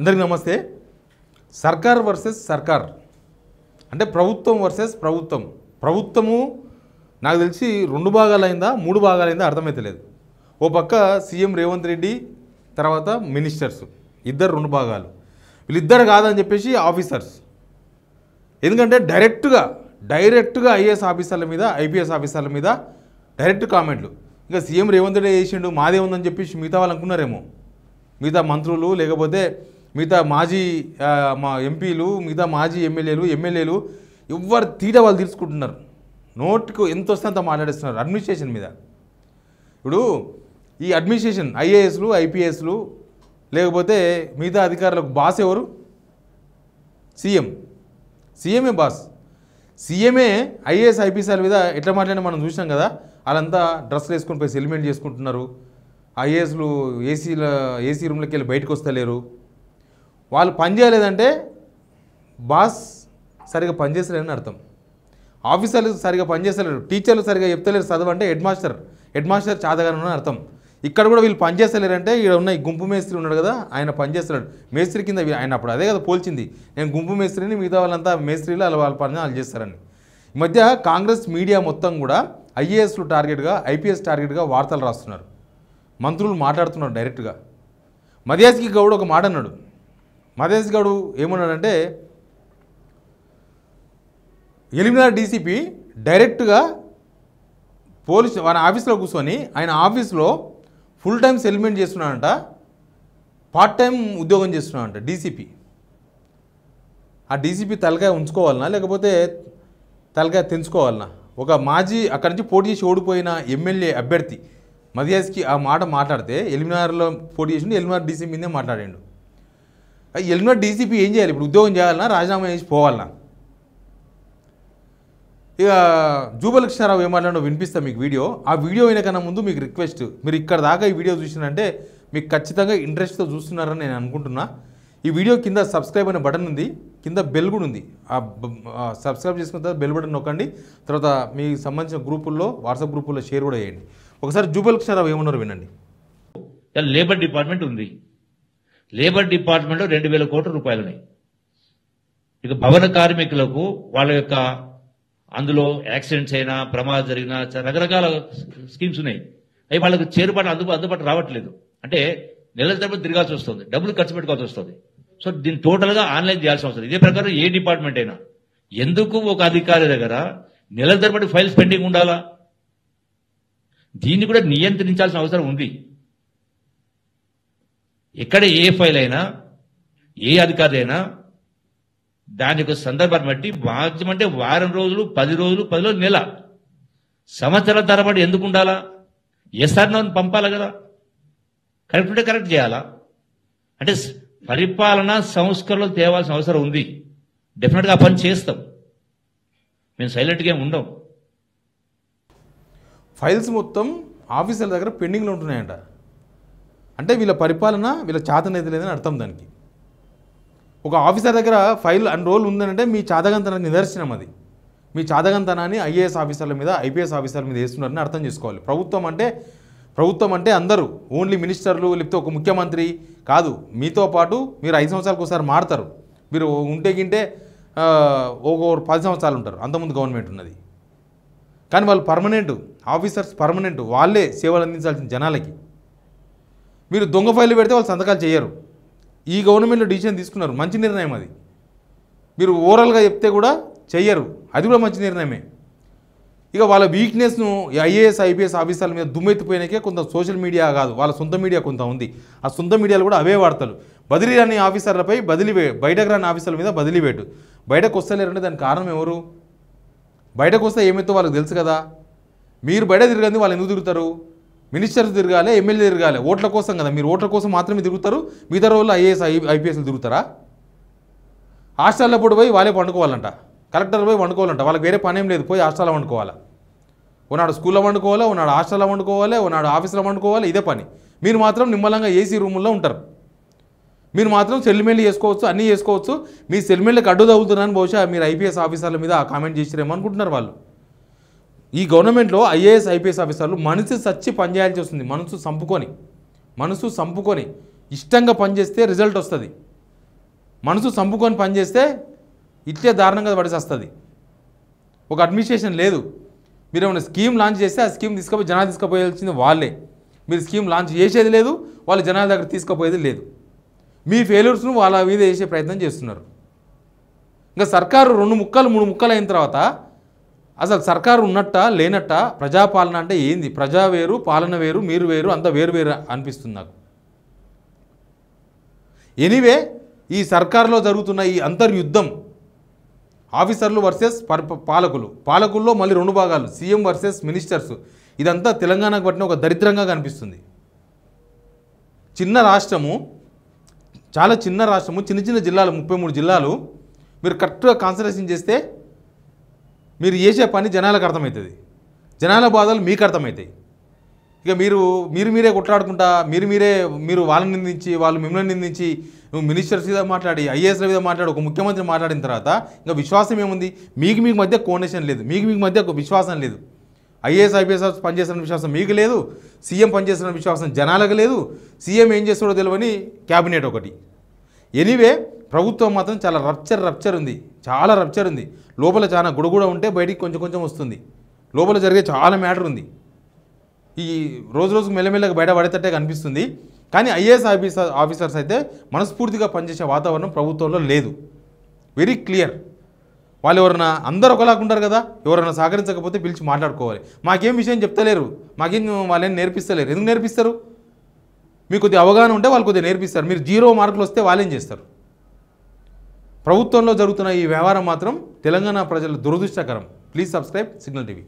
అందరికీ నమస్తే. సర్కార్ వర్సెస్ సర్కార్ అంటే ప్రభుత్వం వర్సెస్ ప్రభుత్వం. ప్రభుత్వము నాకు తెలిసి 2 భాగాలైందా 3 భాగాలైందా అర్థమైతలేదు. ఓ పక్క సీఎం రేవంత్ రెడ్డి తర్వాత మినిస్టర్స్ ఇద్దరు 2 భాగాలు. వీళ్ళిద్దరు కాదని చెప్పేసి ఆఫీసర్స్. ఎందుకంటే డైరెక్ట్గా ఐఏఎస్ ఆఫీసర్ల మీద ఐపీఎస్ ఆఫీసర్ల మీద డైరెక్ట్ కామెంట్లు. ఇంకా సీఎం రేవంత్ రెడ్డి చేసిండు మాదే ఉందని చెప్పేసి మిగతా వాళ్ళు అనుకున్నారేమో. మిగతా మంత్రులు లేకపోతే మిగతా మాజీ మా ఎంపీలు మిగతా మాజీ ఎమ్మెల్యేలు ఎవరు తీట వాళ్ళు తీసుకుంటున్నారు. నోటికి ఎంత వస్తే అంత మాట్లాడేస్తున్నారు అడ్మినిస్ట్రేషన్ మీద. ఇప్పుడు ఈ అడ్మినిస్ట్రేషన్ ఐఏఎస్లు ఐపీఎస్లు లేకపోతే మిగతా అధికారులకు బాస్ ఎవరు? సీఎమే బాస్. సీఎమే ఐఏఎస్ ఐపీఎస్ల మీద ఎట్లా మాట్లాడినా మనం చూసాం కదా. వాళ్ళంతా డ్రెస్సులు వేసుకొని పోయి సెలిమెంట్ చేసుకుంటున్నారు. ఐఏఎస్లు ఏసీ రూమ్లోకి వెళ్ళి బయటకు వస్తలేరు. వాళ్ళు పని చేయలేదంటే బాస్ సరిగా పనిచేస్తలేరని అర్థం. ఆఫీసర్లు సరిగా పనిచేస్తలేరు, టీచర్లు సరిగా చెప్తలేరు చదవంటే హెడ్ మాస్టర్ చాదగానని అర్థం. ఇక్కడ కూడా వీళ్ళు పనిచేస్తలేరంటే ఇక్కడ ఉన్న ఈ గుంపు మేస్త్రి ఉన్నాడు కదా, ఆయన పనిచేస్తున్నాడు మేస్త్రి కింద. ఆయన అప్పుడు అదే కదా పోల్చింది, నేను గుంపు మేస్త్రిని మిగతా వాళ్ళంతా మేస్త్రీలు వాళ్ళ పని వాళ్ళు చేస్తారని. ఈ మధ్య కాంగ్రెస్ మీడియా మొత్తం కూడా ఐఏఎస్లు టార్గెట్గా ఐపీఎస్ టార్గెట్గా వార్తలు రాస్తున్నారు. మంత్రులు మాట్లాడుతున్నారు డైరెక్ట్గా. మధ్యాస్కి గౌడ్ ఒక మాట అన్నాడు. మధ్యాస్కి గౌడ్ ఏమన్నాడంటే ఎలిమినార్ డీసీపీ డైరెక్ట్గా పోలీస్ ఆయన ఆఫీస్లో కూర్చొని ఆయన ఆఫీస్లో ఫుల్ టైం సెటిల్మెంట్ చేస్తున్నాడంట, పార్ట్ టైం ఉద్యోగం చేస్తున్నాడంట డీసీపీ. ఆ డీసీపీ తలకాయ ఉంచుకోవాలనా లేకపోతే తలకాయ తెంచుకోవాలనా? ఒక మాజీ అక్కడి నుంచి పోటీ చేసి ఓడిపోయిన ఎమ్మెల్యే అభ్యర్థి మధ్యాస్కి ఆ మాట మాట్లాడితే ఎలిమినార్లో పోటీ చేసి ఎలిమినార్ డీసీపీ మీదే మాట్లాడాడు. ఎలిమినార్ డీసీపీ ఏం చేయాలి ఇప్పుడు? ఉద్యోగం చేయాలన్నా రాజీనామా చేసి పోవాలన్నా? ఇక జూబల్ కృష్ణారావు ఏమాట్లాడో వినిపిస్తా మీకు వీడియో. ఆ వీడియో అయినకన్నా ముందు మీకు రిక్వెస్ట్, మీరు ఇక్కడ దాకా ఈ వీడియో చూసినంటే మీకు ఖచ్చితంగా ఇంట్రెస్ట్తో చూస్తున్నారని నేను అనుకుంటున్నా. ఈ వీడియో కింద సబ్స్క్రైబ్ అనే బటన్ ఉంది, కింద బెల్ కూడా ఉంది. ఆ సబ్స్క్రైబ్ చేసుకున్న తర్వాత బెల్ బటన్ నొక్కండి. తర్వాత మీకు సంబంధించిన గ్రూపుల్లో వాట్సాప్ గ్రూపుల్లో షేర్ కూడా చేయండి. ఒకసారి జూబల్ కృష్ణారావు ఏమన్నారో వినండి. లేబర్ డిపార్ట్మెంట్ ఉంది. లేబర్ డిపార్ట్మెంట్లో 2000 కోట్ల రూపాయలు ఉన్నాయి. ఇక భవన కార్మికులకు వాళ్ళ యొక్క అందులో యాక్సిడెంట్స్ అయినా ప్రమాదం జరిగినా రకరకాల స్కీమ్స్ ఉన్నాయి. అవి వాళ్ళకు చేరుబాటు అందుబాటు రావట్లేదు. అంటే నెలల తరబడి తిరగాల్సి వస్తుంది, డబ్బులు ఖర్చు పెట్టుకోవాల్సి వస్తుంది. సో దీన్ని టోటల్గా ఆన్లైన్ చేయాల్సి వస్తుంది. ఇదే ప్రకారం ఏ డిపార్ట్మెంట్ అయినా ఎందుకు ఒక అధికారి దగ్గర నెలల తరబడి ఫైల్స్ పెండింగ్ ఉండాలా? దీన్ని కూడా నియంత్రించాల్సిన అవసరం ఉంది. ఎక్కడ ఏ ఫైల్ అయినా ఏ అధికారి అయినా దాని యొక్క సందర్భాన్ని బట్టి మాక్సిమం అంటే వారం రోజులు 10 రోజులు 10 రోజులు నెల సంవత్సరాల తరబడి ఎందుకు ఉండాలా? ఎస్ఆర్ నోని పంపాలి కదా, కరెక్ట్ ఉంటే కరెక్ట్ చేయాలా? అంటే పరిపాలన సంస్కరణలు తేవాల్సిన అవసరం ఉంది. డెఫినెట్గా ఆ పని చేస్తాం, మేము సైలెంట్గా ఉండం. ఫైల్స్ మొత్తం ఆఫీసర్ల దగ్గర పెండింగ్లో ఉంటున్నాయంట. అంటే వీళ్ళ పరిపాలన వీళ్ళ చేతనైతే లేదని అర్థం. దానికి ఒక ఆఫీసర్ దగ్గర ఫైల్ అన్ని రోజులు ఉందనంటే మీ చాదగంతనానికి నిదర్శనం అది. మీ చాదగంతనాన్ని ఐఏఎస్ ఆఫీసర్ల మీద ఐపీఎస్ ఆఫీసర్ల మీద వేస్తున్నారని అర్థం చేసుకోవాలి. ప్రభుత్వం అంటే అందరూ, ఓన్లీ మినిస్టర్లు లేకపోతే ఒక ముఖ్యమంత్రి కాదు. మీతో పాటు మీరు 5 సంవత్సరాలకు ఒకసారి మారుతారు. మీరు ఉంటే ఒక 10 సంవత్సరాలు ఉంటారు. అంతకుముందు గవర్నమెంట్ ఉన్నది. కానీ వాళ్ళు పర్మనెంట్ ఆఫీసర్స్, పర్మనెంట్ వాళ్ళే సేవలు అందించాల్సిన జనాలకి. మీరు దొంగ ఫైళ్ళు పెడితే వాళ్ళు సంతకాలు చేయరు. ఈ గవర్నమెంట్లో డిసిషన్ తీసుకున్నారు, మంచి నిర్ణయం అది. మీరు ఓవరాల్గా చెప్తే కూడా చెయ్యరు, అది కూడా మంచి నిర్ణయమే. ఇక వాళ్ళ వీక్నెస్ను ఐఏఎస్ ఐపీఎస్ ఆఫీసర్ల మీద దుమ్మెత్తిపోయినాకే కొంత సోషల్ మీడియా కాదు, వాళ్ళ సొంత మీడియా కొంత ఉంది. ఆ సొంత మీడియాలు కూడా అవే వార్తలు. బదిలీ రాని ఆఫీసర్లపై బయటకు రాని ఆఫీసర్ల మీద బదిలీ వేటు. బయటకు వస్తలేరంటే దానికి కారణం ఎవరు? బయటకు వస్తే ఏమైతే వాళ్ళకి తెలుసు కదా. మీరు బయట తిరగండి, వాళ్ళు ఎందుకు తిరుగుతారు? మినిస్టర్స్ తిరగాలి, ఎమ్మెల్యే తిరగాలి, ఓట్ల కోసం కదా. మీరు ఓట్ల కోసం మాత్రమే తిరుగుతారు, మిగతా రోజుల్లో ఐఏఎస్ ఐపీఎస్లు తిరుగుతారా? హాస్టల్లో పోయి వాళ్ళే పండుకోవాలంట, కలెక్టర్ పోయి వండుకోవాలంట. వాళ్ళకి వేరే పని ఏం లేదు, పోయి హాస్టల్లో వండుకోవాలా. ఉన్నాడు స్కూల్లో వండుకోవాలి, ఉన్నాడు హాస్టల్లో వండుకోవాలి, ఉన్నాడు ఆఫీస్లో వండుకోవాలి, ఇదే పని. మీరు మాత్రం నిమ్మలంగా ఏసీ రూముల్లో ఉంటారు. మీరు మాత్రం సెటిల్మెంట్లు చేసుకోవచ్చు, అన్నీ చేసుకోవచ్చు. మీ సెటిల్మెంట్లకు అడ్డు తగులుతున్నారని బహుశా మీరు ఐపీఎస్ ఆఫీసర్ల మీద కామెంట్ చేసిరేమో అనుకుంటున్నారు వాళ్ళు. ఈ గవర్నమెంట్లో ఐఏఎస్ ఐపీఎస్ ఆఫీసర్లు మనసు సచ్చి పనిచేయాల్సి వస్తుంది. మనసు సంపుకొని ఇష్టంగా పనిచేస్తే రిజల్ట్ వస్తుంది. మనసు చంపుకొని పనిచేస్తే ఇట్లే దారుణంగా పడిసి వస్తుంది. ఒక అడ్మినిస్ట్రేషన్ లేదు. మీరు ఏమైనా స్కీమ్ లాంచ్ చేస్తే ఆ స్కీమ్ తీసుకుపోయి జనాలు తీసుకుపోయాల్సింది వాళ్ళే. మీరు స్కీమ్ లాంచ్ చేసేది లేదు, వాళ్ళు జనాల దగ్గర తీసుకుపోయేది లేదు. మీ ఫెయిల్యూర్స్ను వాళ్ళ మీద చేసే ప్రయత్నం చేస్తున్నారు. ఇంకా సర్కారు 2 ముక్కలు 3 ముక్కలు అయిన తర్వాత అసలు సర్కారు ఉన్నట్ట లేనట్ట, ప్రజాపాలన అంటే ఏంది, ప్రజా వేరు పాలన వేరు, మీరు వేరు, అంత వేరు వేరు అనిపిస్తుంది నాకు. ఎనీవే, ఈ సర్కారులో జరుగుతున్న ఈ అంతర్యుద్ధం ఆఫీసర్లు వర్సెస్ పాలకుల్లో మళ్ళీ 2 భాగాలు, సీఎం వర్సెస్ మినిస్టర్స్, ఇదంతా తెలంగాణకు పట్టిన ఒక దరిద్రంగా కనిపిస్తుంది. చిన్న రాష్ట్రము, చాలా చిన్న రాష్ట్రము, చిన్న చిన్న జిల్లాలు, 33 జిల్లాలు. మీరు కరెక్ట్గా కాన్సన్ట్రేషన్ చేస్తే మీరు చేసే పని జనాలకు అర్థమవుతుంది, జనాల బాధలు మీకు అర్థమవుతాయి. ఇక మీరే కొట్లాడుకుంటా, మీరు వాళ్ళని నిందించి, వాళ్ళు మిమ్మల్ని నిందించి, మినిస్టర్స్ మీద మాట్లాడి, ఐఏఎస్ల మీద మాట్లాడి, ఒక ముఖ్యమంత్రి మాట్లాడిన తర్వాత ఇంకా విశ్వాసం ఏముంది? మీకు మధ్య కోఆర్డినేషన్ లేదు, మీకు మధ్య ఒక విశ్వాసం లేదు. ఐఏఎస్ ఐపీఎస్ పనిచేస్తున్న విశ్వాసం మీకు లేదు, సీఎం పనిచేస్తున్న విశ్వాసం జనాలకు లేదు, సీఎం ఏం చేస్తాడో తెలియని క్యాబినెట్ ఒకటి. ఎనీవే, ప్రభుత్వం మాత్రం చాలా రప్చర్ ఉంది, చాలా రప్చర్ ఉంది. లోపల చాలా గుడగుడ ఉంటే బయటికి కొంచెం వస్తుంది. లోపల జరిగే చాలా మ్యాటర్ ఉంది. ఈ రోజుకు మెల్లమెల్లగా బయట పడేటట్టే కనిపిస్తుంది. కానీ ఐఏఎస్ ఆఫీసర్స్ అయితే మనస్ఫూర్తిగా పనిచేసే వాతావరణం ప్రభుత్వంలో లేదు. Very clear. వాళ్ళు ఎవరైనా అందరూ ఒకలాగా ఉంటారు కదా, ఎవరైనా సహకరించకపోతే పిలిచి మాట్లాడుకోవాలి. మాకేం విషయం చెప్తలేరు, వాళ్ళేం నేర్పిస్తలేరు. ఎందుకు నేర్పిస్తారు? మీకు కొద్దిగా అవగాహన ఉంటే వాళ్ళు కొద్దిగా నేర్పిస్తారు. మీరు 0 మార్కులు వస్తే వాళ్ళేం చేస్తారు? ప్రభుత్వంలో జరుగుతున్న ఈ వ్యవహారం మాత్రం తెలంగాణ ప్రజల దురదృష్టకరం. Please subscribe signal TV.